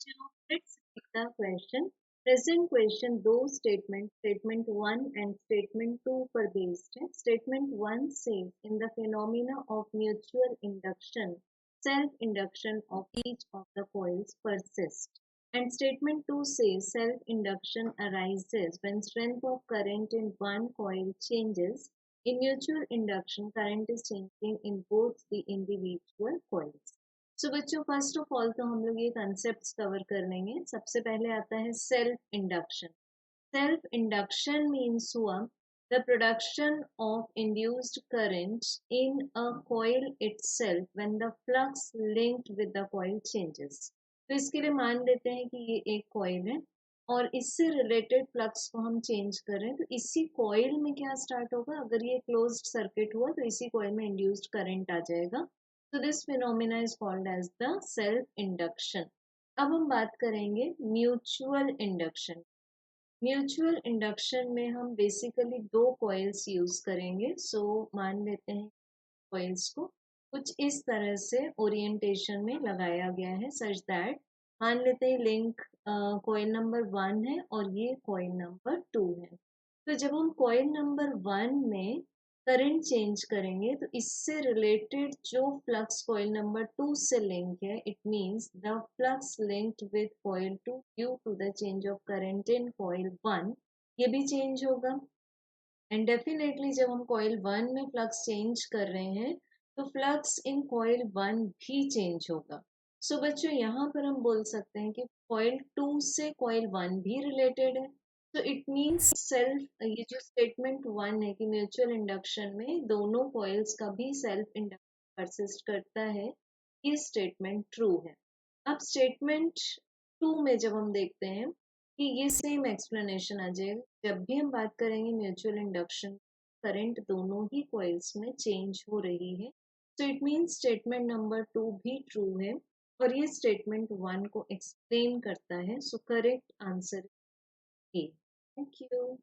Now, let's take the question. Present question दो statement 1 and statement 2 पर based है. Statement 1 says in the phenomena of mutual induction, self-induction of each of the coils persists. And statement 2 says self-induction arises when strength of current in one coil changes. In mutual induction, current is changing in both the individual coils. सो बच्चों first of all तो हम लोग ये concept cover कर लेंगे. सबसे पहले आता है self induction. Self induction means हुआ the production of induced current in a coil itself when the flux linked with the coil changes. तो इसके लिए मान लेते हैं कि ये एक कॉइल है और इससे रिलेटेड फ्लक्स को हम चेंज करें तो इसी कॉइल में क्या स्टार्ट होगा. अगर ये क्लोज्ड सर्किट हुआ तो इसी कॉइल में इंड्यूस्ड करंट आ जाएगा. So this phenomena is called as the self-induction. अब हम बात करेंगे म्यूचुअल इंडक्शन. म्यूचुअल इंडक्शन में हम बेसिकली दो कॉइल्स यूज करेंगे. सो मान लेते हैं कॉइल्स को कुछ इस तरह से ओरिएंटेशन में लगाया गया है सच दैट मान लेते हैं लिंक कॉइल नंबर 1 है और ये कॉइल नंबर 2 है. तो जब हम कॉइल नंबर 1 में करंट चेंज करेंगे तो इससे रिलेटेड जो फ्लक्स कॉइल नंबर 2 से लिंक है it means the flux linked with coil 2 due to the change of current in coil 1 ये भी चेंज होगा. एंड डेफिनेटली जब हम कॉइल 1 में फ्लक्स चेंज कर रहे हैं तो फ्लक्स इन कॉइल 1 भी चेंज होगा. सो बच्चों यहाँ पर हम बोल सकते हैं कि कॉइल 2 से कॉइल 1 भी रिलेटेड है. तो इट मीन्स सेल्फ ये जो स्टेटमेंट 1 है कि म्यूचुअल इंडक्शन में दोनों कॉइल्स का भी सेल्फ इंडक्शन परसिस्ट करता है, ये स्टेटमेंट ट्रू है. अब स्टेटमेंट 2 में जब हम देखते हैं कि ये सेम एक्सप्लेनेशन आ जाएगा. जब भी हम बात करेंगे म्यूचुअल इंडक्शन करंट दोनों ही कॉइल्स में चेंज हो रही है. तो इट मीन्स स्टेटमेंट नंबर 2 भी ट्रू है और ये स्टेटमेंट 1 को एक्सप्लेन करता है. So correct answer A. Thank you.